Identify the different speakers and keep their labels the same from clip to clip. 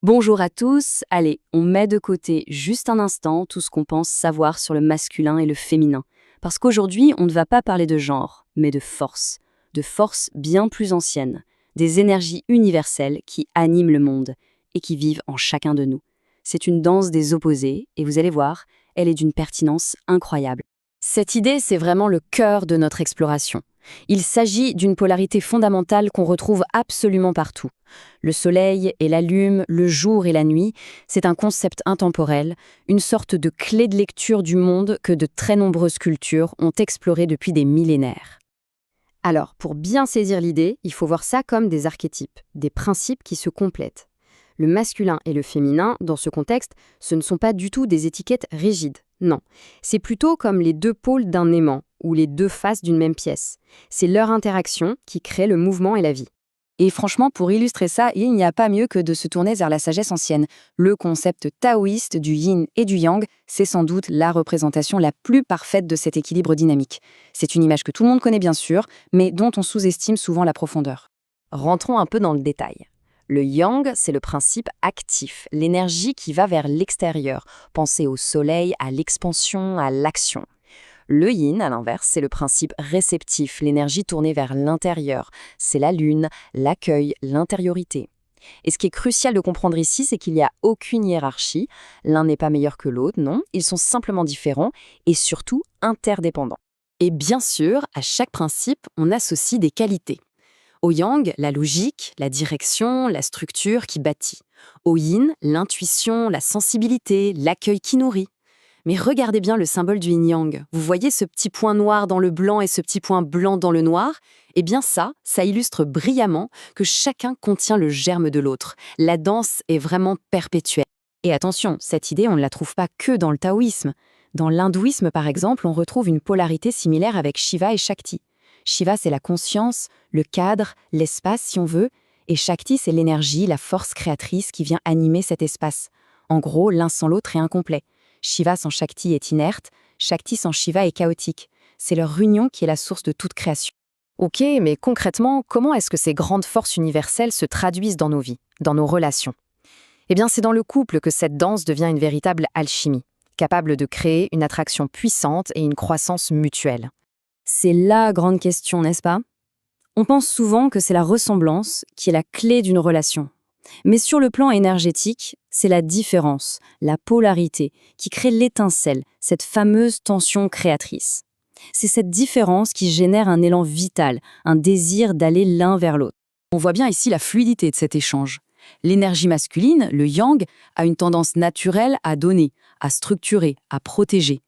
Speaker 1: Bonjour à tous, allez, on met de côté juste un instant tout ce qu'on pense savoir sur le masculin et le féminin. Parce qu'aujourd'hui, on ne va pas parler de genre, mais de force bien plus ancienne, des énergies universelles qui animent le monde et qui vivent en chacun de nous. C'est une danse des opposés, et vous allez voir, elle est d'une pertinence incroyable. Cette idée, c'est vraiment le cœur de notre exploration. Il s'agit d'une polarité fondamentale qu'on retrouve absolument partout. Le soleil et la lune, le jour et la nuit, c'est un concept intemporel, une sorte de clé de lecture du monde que de très nombreuses cultures ont exploré depuis des millénaires. Alors, pour bien saisir l'idée, il faut voir ça comme des archétypes, des principes qui se complètent. Le masculin et le féminin, dans ce contexte, ce ne sont pas du tout des étiquettes rigides, non. C'est plutôt comme les deux pôles d'un aimant, ou les deux faces d'une même pièce. C'est leur interaction qui crée le mouvement et la vie. Et franchement, pour illustrer ça, il n'y a pas mieux que de se tourner vers la sagesse ancienne. Le concept taoïste du yin et du yang, c'est sans doute la représentation la plus parfaite de cet équilibre dynamique. C'est une image que tout le monde connaît bien sûr, mais dont on sous-estime souvent la profondeur. Rentrons un peu dans le détail. Le yang, c'est le principe actif, l'énergie qui va vers l'extérieur. Pensez au soleil, à l'expansion, à l'action. Le yin, à l'inverse, c'est le principe réceptif, l'énergie tournée vers l'intérieur. C'est la lune, l'accueil, l'intériorité. Et ce qui est crucial de comprendre ici, c'est qu'il n'y a aucune hiérarchie. L'un n'est pas meilleur que l'autre, non. Ils sont simplement différents et surtout interdépendants. Et bien sûr, à chaque principe, on associe des qualités. Au yang, la logique, la direction, la structure qui bâtit. Au yin, l'intuition, la sensibilité, l'accueil qui nourrit. Mais regardez bien le symbole du yin-yang. Vous voyez ce petit point noir dans le blanc et ce petit point blanc dans le noir? Eh bien ça illustre brillamment que chacun contient le germe de l'autre. La danse est vraiment perpétuelle. Et attention, cette idée, on ne la trouve pas que dans le taoïsme. Dans l'hindouisme, par exemple, on retrouve une polarité similaire avec Shiva et Shakti. Shiva, c'est la conscience, le cadre, l'espace, si on veut, et Shakti, c'est l'énergie, la force créatrice qui vient animer cet espace. En gros, l'un sans l'autre est incomplet. Shiva sans Shakti est inerte, Shakti sans Shiva est chaotique. C'est leur union qui est la source de toute création. Ok, mais concrètement, comment est-ce que ces grandes forces universelles se traduisent dans nos vies, dans nos relations? Eh bien, c'est dans le couple que cette danse devient une véritable alchimie, capable de créer une attraction puissante et une croissance mutuelle. C'est la grande question, n'est-ce pas? On pense souvent que c'est la ressemblance qui est la clé d'une relation. Mais sur le plan énergétique, c'est la différence, la polarité, qui crée l'étincelle, cette fameuse tension créatrice. C'est cette différence qui génère un élan vital, un désir d'aller l'un vers l'autre. On voit bien ici la fluidité de cet échange. L'énergie masculine, le yang, a une tendance naturelle à donner, à structurer, à protéger.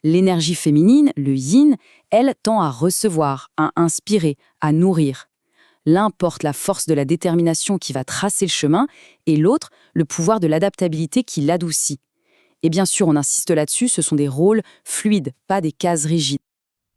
Speaker 1: L'énergie féminine, le yin, elle tend à recevoir, à inspirer, à nourrir. L'un porte la force de la détermination qui va tracer le chemin, et l'autre, le pouvoir de l'adaptabilité qui l'adoucit. Et bien sûr, on insiste là-dessus, ce sont des rôles fluides, pas des cases rigides.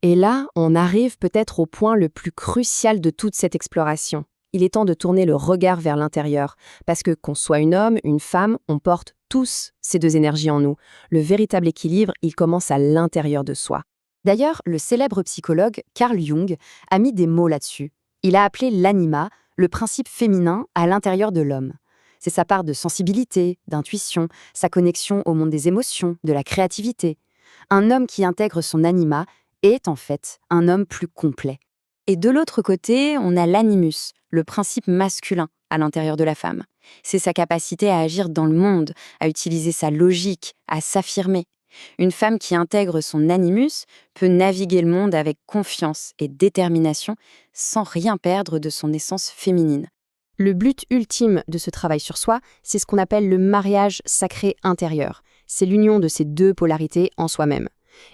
Speaker 1: Et là, on arrive peut-être au point le plus crucial de toute cette exploration. Il est temps de tourner le regard vers l'intérieur, parce que qu'on soit un homme, une femme, on porte tous ces deux énergies en nous. Le véritable équilibre, il commence à l'intérieur de soi. D'ailleurs, le célèbre psychologue Carl Jung a mis des mots là-dessus. Il a appelé l'anima, le principe féminin à l'intérieur de l'homme. C'est sa part de sensibilité, d'intuition, sa connexion au monde des émotions, de la créativité. Un homme qui intègre son anima est en fait un homme plus complet. Et de l'autre côté, on a l'animus, le principe masculin à l'intérieur de la femme. C'est sa capacité à agir dans le monde, à utiliser sa logique, à s'affirmer. Une femme qui intègre son animus peut naviguer le monde avec confiance et détermination sans rien perdre de son essence féminine. Le but ultime de ce travail sur soi, c'est ce qu'on appelle le mariage sacré intérieur. C'est l'union de ces deux polarités en soi-même.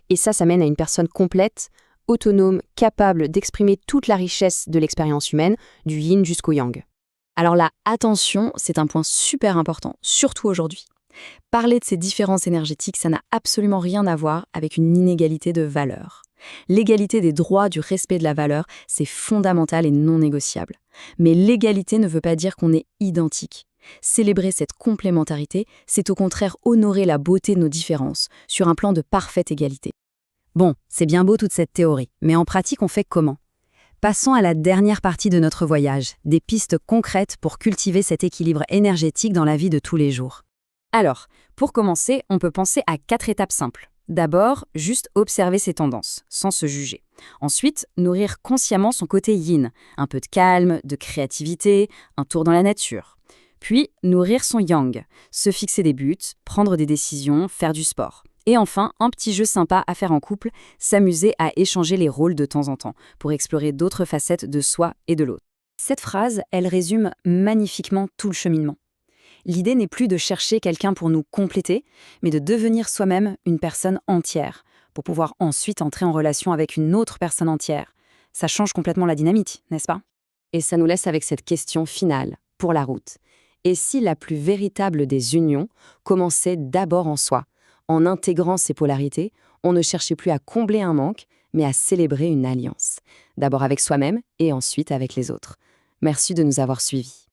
Speaker 1: Et ça mène à une personne complète, autonome, capable d'exprimer toute la richesse de l'expérience humaine, du yin jusqu'au yang. Alors là, attention, c'est un point super important, surtout aujourd'hui. Parler de ces différences énergétiques, ça n'a absolument rien à voir avec une inégalité de valeur. L'égalité des droits, du respect de la valeur, c'est fondamental et non négociable. Mais l'égalité ne veut pas dire qu'on est identique. Célébrer cette complémentarité, c'est au contraire honorer la beauté de nos différences, sur un plan de parfaite égalité. Bon, c'est bien beau toute cette théorie, mais en pratique, on fait comment? Passons à la dernière partie de notre voyage, des pistes concrètes pour cultiver cet équilibre énergétique dans la vie de tous les jours. Alors, pour commencer, on peut penser à 4 étapes simples. D'abord, juste observer ses tendances, sans se juger. Ensuite, nourrir consciemment son côté yin, un peu de calme, de créativité, un tour dans la nature. Puis, nourrir son yang, se fixer des buts, prendre des décisions, faire du sport. Et enfin, un petit jeu sympa à faire en couple, s'amuser à échanger les rôles de temps en temps, pour explorer d'autres facettes de soi et de l'autre. Cette phrase, elle résume magnifiquement tout le cheminement. L'idée n'est plus de chercher quelqu'un pour nous compléter, mais de devenir soi-même une personne entière, pour pouvoir ensuite entrer en relation avec une autre personne entière. Ça change complètement la dynamique, n'est-ce pas? Et ça nous laisse avec cette question finale, pour la route. Et si la plus véritable des unions commençait d'abord en soi? En intégrant ces polarités, on ne cherchait plus à combler un manque, mais à célébrer une alliance. D'abord avec soi-même et ensuite avec les autres. Merci de nous avoir suivis.